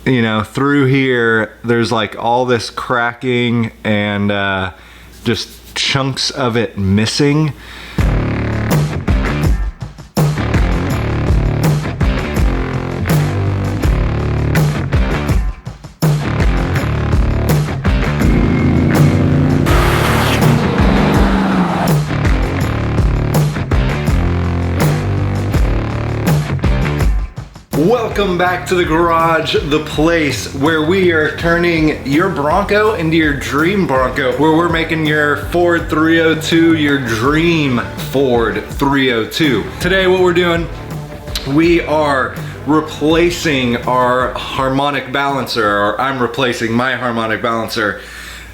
you know, through here, there's like all this cracking and just chunks of it missing. Welcome back to the garage, the place where we are turning your Bronco into your dream Bronco, where we're making your Ford 302 your dream Ford 302. Today what we're doing, we are replacing our harmonic balancer, or I'm replacing my harmonic balancer.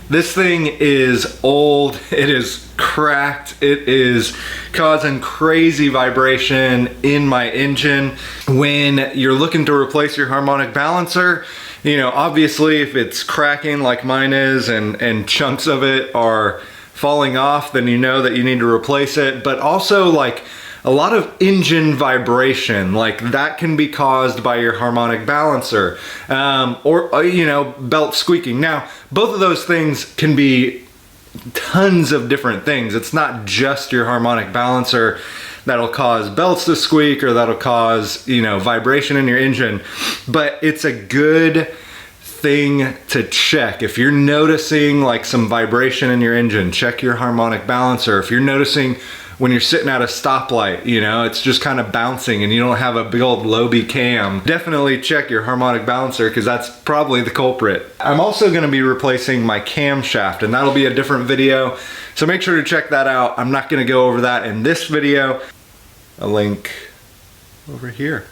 This thing is old, it is cracked, it is causing crazy vibration in my engine. When you're looking to replace your harmonic balancer, you know, obviously if it's cracking like mine is and chunks of it are falling off, then you know that you need to replace it. But also, like, a lot of engine vibration, like that can be caused by your harmonic balancer, or you know, belt squeaking. Now, both of those things can be tons of different things. It's not just your harmonic balancer that'll cause belts to squeak or that'll cause, you know, vibration in your engine, but it's a good thing to check. If you're noticing like some vibration in your engine, check your harmonic balancer. If you're noticing when you're sitting at a stoplight, you know, it's just kind of bouncing and you don't have a big old Lobe cam, definitely check your harmonic balancer, because that's probably the culprit. I'm also going to be replacing my camshaft, and that'll be a different video, so make sure to check that out. I'm not going to go over that in this video. A link over here.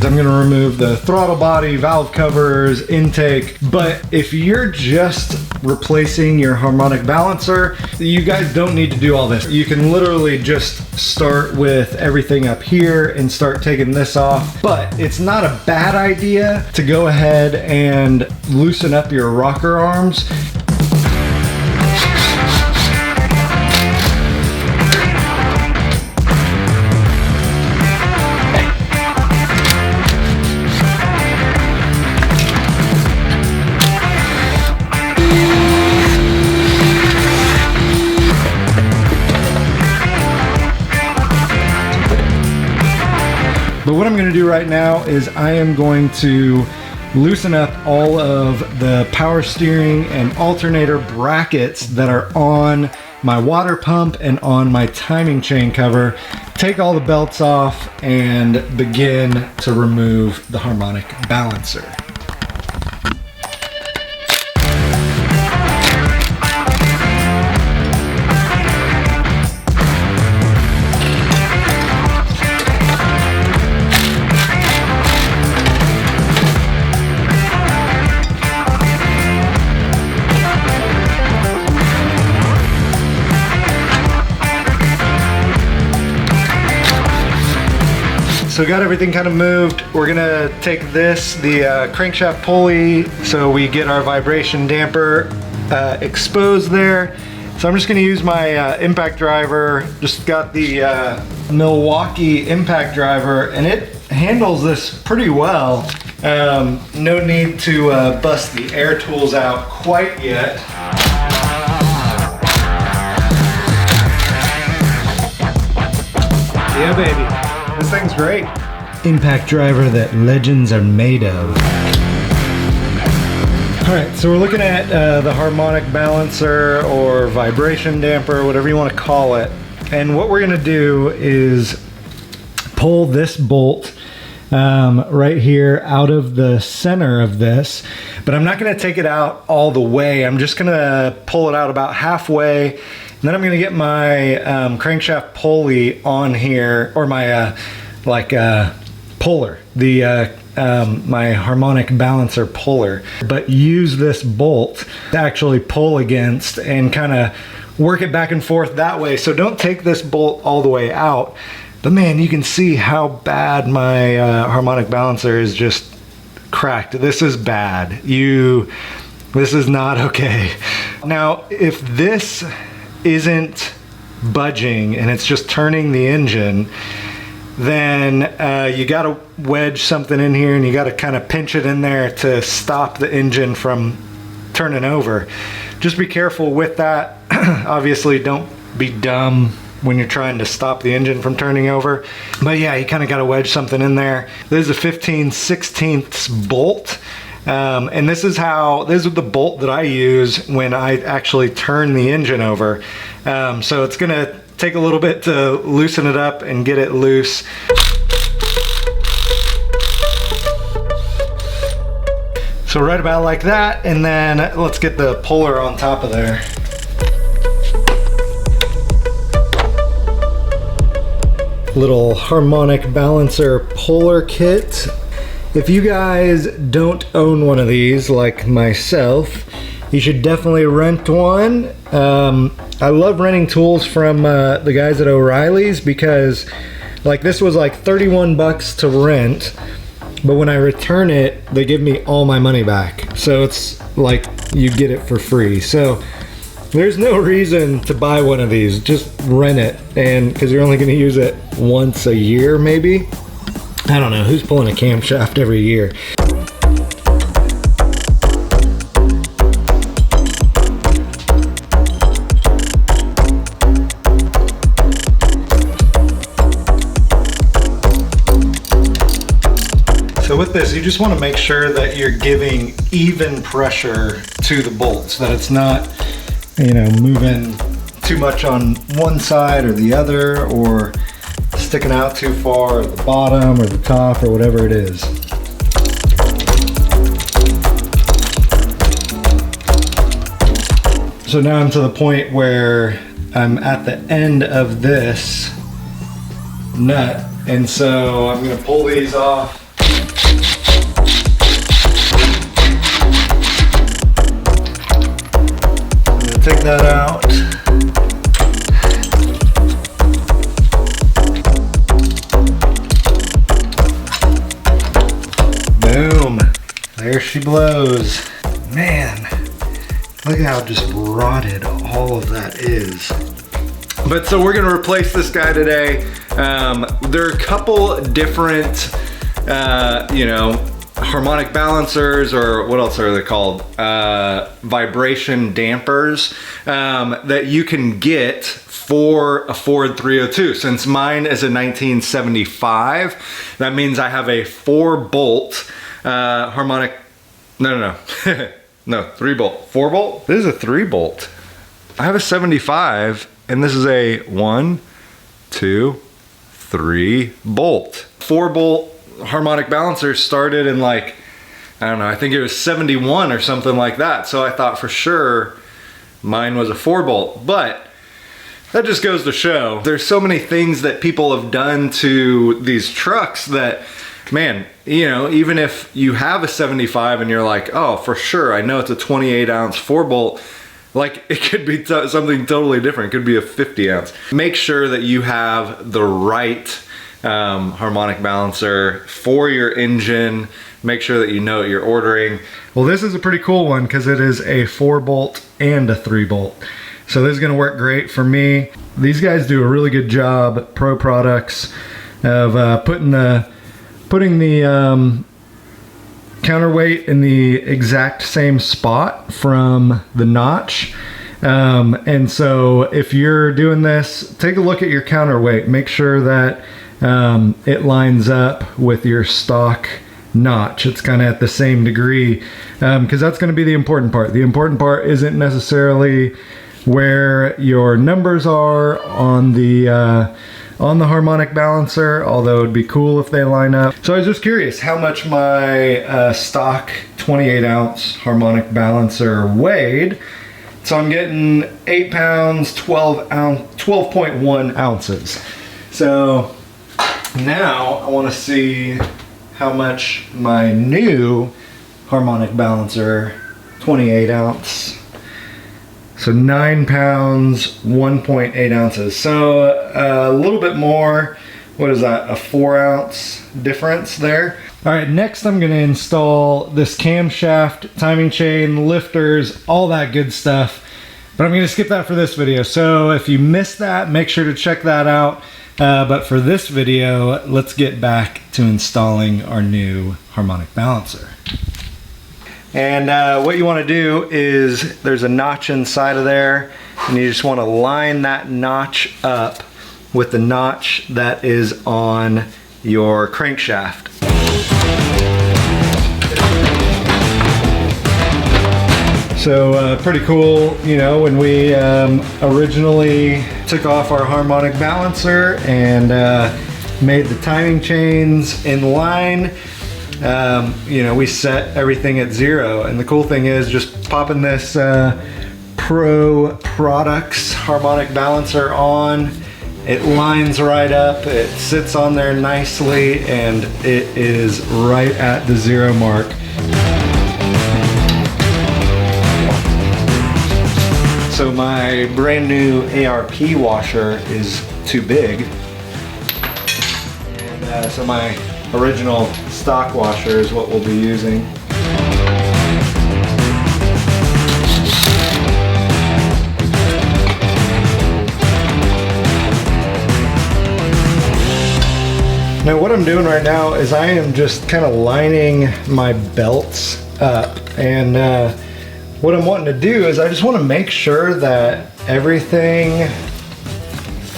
I'm gonna remove the throttle body, valve covers, intake, but if you're just replacing your harmonic balancer, you guys don't need to do all this. You can literally just start with everything up here and start taking this off, but it's not a bad idea to go ahead and loosen up your rocker arms. But what I'm going to do right now is I am going to loosen up all of the power steering and alternator brackets that are on my water pump and on my timing chain cover, take all the belts off, and begin to remove the harmonic balancer. So got everything kind of moved. We're gonna take this, the crankshaft pulley, so we get our vibration damper exposed there. So I'm just gonna use my impact driver. Just got the Milwaukee impact driver, and it handles this pretty well. No need to bust the air tools out quite yet. Yeah, baby. This thing's great. Impact driver that legends are made of. All right, so we're looking at the harmonic balancer or vibration damper, whatever you want to call it. And what we're gonna do is pull this bolt right here out of the center of this, but I'm not gonna take it out all the way. I'm just gonna pull it out about halfway. And then I'm gonna get my crankshaft pulley on here, or my puller, my harmonic balancer puller, but use this bolt to actually pull against and kind of work it back and forth that way. So don't take this bolt all the way out. But man, you can see how bad my harmonic balancer is just cracked. This is bad. This is not okay. Now, if this isn't budging and it's just turning the engine, then you gotta wedge something in here and you gotta kind of pinch it in there to stop the engine from turning over. Just be careful with that. Obviously, don't be dumb when you're trying to stop the engine from turning over. But yeah, you kind of got to wedge something in there. This is a 15/16 bolt. And this is the bolt that I use when I actually turn the engine over. So it's gonna take a little bit to loosen it up and get it loose. So right about like that, and then let's get the puller on top of there. Little Harmonic Balancer puller kit. If you guys don't own one of these like myself, you should definitely rent one. I love renting tools from the guys at O'Reilly's because like this was like 31 bucks to rent, but when I return it, they give me all my money back. So it's like you get it for free. So there's no reason to buy one of these, just rent it, and because you're only going to use it once a year maybe. I don't know, who's pulling a camshaft every year? So with this, you just want to make sure that you're giving even pressure to the bolts, that it's not, you know, moving too much on one side or the other, or sticking out too far at the bottom or the top or whatever it is. So now I'm to the point where I'm at the end of this nut, and so I'm going to pull these off. I'm going to take that out. Boom. There she blows. Man, look at how just rotted all of that is. But so we're gonna replace this guy today. There are a couple different, you know, harmonic balancers, or what else are they called? Vibration dampers that you can get for a Ford 302. Since mine is a 1975, that means I have a 4-bolt harmonic, no, 3-bolt, 4-bolt? This is a 3-bolt. I have a 75, and this is a 1, 2, 3 bolt. 4-bolt harmonic balancer started in like, I don't know, I think it was 71 or something like that. So I thought for sure mine was a 4-bolt, but that just goes to show there's so many things that people have done to these trucks that, man, you know, even if you have a 75 and you're like, oh, for sure, I know it's a 28-ounce 4-bolt, like it could be something totally different. It could be a 50-ounce. Make sure that you have the right harmonic balancer for your engine. Make sure that you know what you're ordering. Well, this is a pretty cool one because it is a 4-bolt and a 3-bolt. So this is gonna work great for me. These guys do a really good job, Pro Products, of putting the counterweight in the exact same spot from the notch. And so if you're doing this, take a look at your counterweight. Make sure that it lines up with your stock notch. It's kind of at the same degree, because that's going to be the important part. The important part isn't necessarily where your numbers are on the harmonic balancer, although it'd be cool if they line up. So I was just curious how much my stock 28-ounce harmonic balancer weighed. So I'm getting 8 pounds, 12.1 ounces. So now I want to see how much my new harmonic balancer 28-ounce. So 9 pounds, 1.8 ounces. So a little bit more, what is that, a 4-ounce difference there? All right, next I'm gonna install this camshaft, timing chain, lifters, all that good stuff. But I'm gonna skip that for this video. So if you missed that, make sure to check that out. But for this video, let's get back to installing our new harmonic balancer. And what you wanna do is, there's a notch inside of there, and you just wanna line that notch up with the notch that is on your crankshaft. So pretty cool, you know, when we originally took off our harmonic balancer and made the timing chains in line, you know, we set everything at 0. And the cool thing is just popping this Pro Products harmonic balancer on, it lines right up, it sits on there nicely, and it is right at the 0 mark. So my brand new ARP washer is too big, and so my original stock washer is what we'll be using. Now what I'm doing right now is I am just kind of lining my belts up, and what I'm wanting to do is I just want to make sure that everything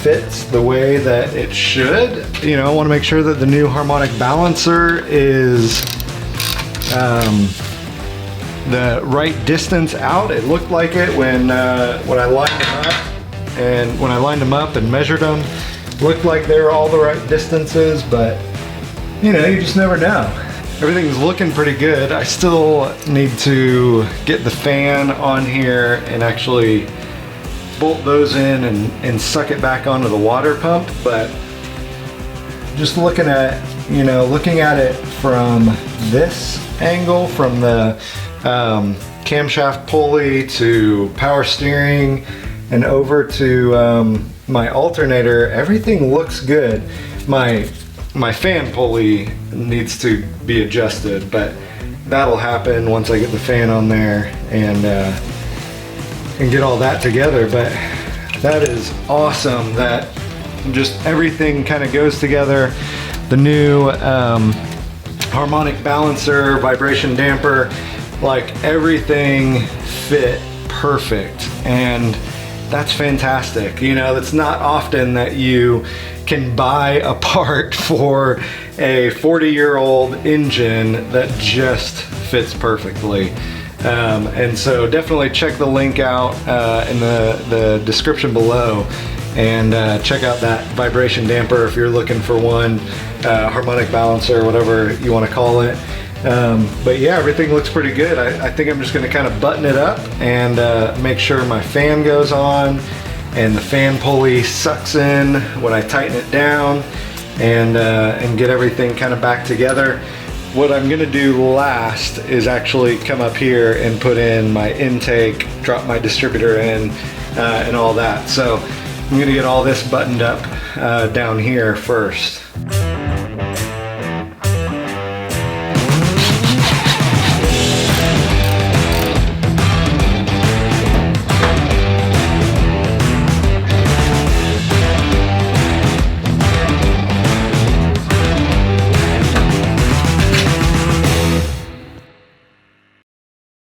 fits the way that it should. You know, I want to make sure that the new harmonic balancer is the right distance out. It looked like it when I lined them up, and when I lined them up and measured them, looked like they were all the right distances, but you know, you just never know. Everything's looking pretty good. I still need to get the fan on here and actually bolt those in and suck it back onto the water pump, but just looking at, you know, looking at it from this angle, from the camshaft pulley to power steering and over to my alternator, everything looks good. My fan pulley needs to be adjusted, but that'll happen once I get the fan on there and get all that together. But that is awesome that just everything kind of goes together. The new harmonic balancer, vibration damper, like everything fit perfect, and that's fantastic. You know, it's not often that you can buy a part for a 40-year-old engine that just fits perfectly. And so definitely check the link out in the description below, and check out that vibration damper if you're looking for one, harmonic balancer, whatever you want to call it. But yeah, everything looks pretty good. I think I'm just going to kind of button it up and make sure my fan goes on and the fan pulley sucks in when I tighten it down, and get everything kind of back together. What I'm going to do last is actually come up here and put in my intake, drop my distributor in, and all that. So I'm going to get all this buttoned up down here first.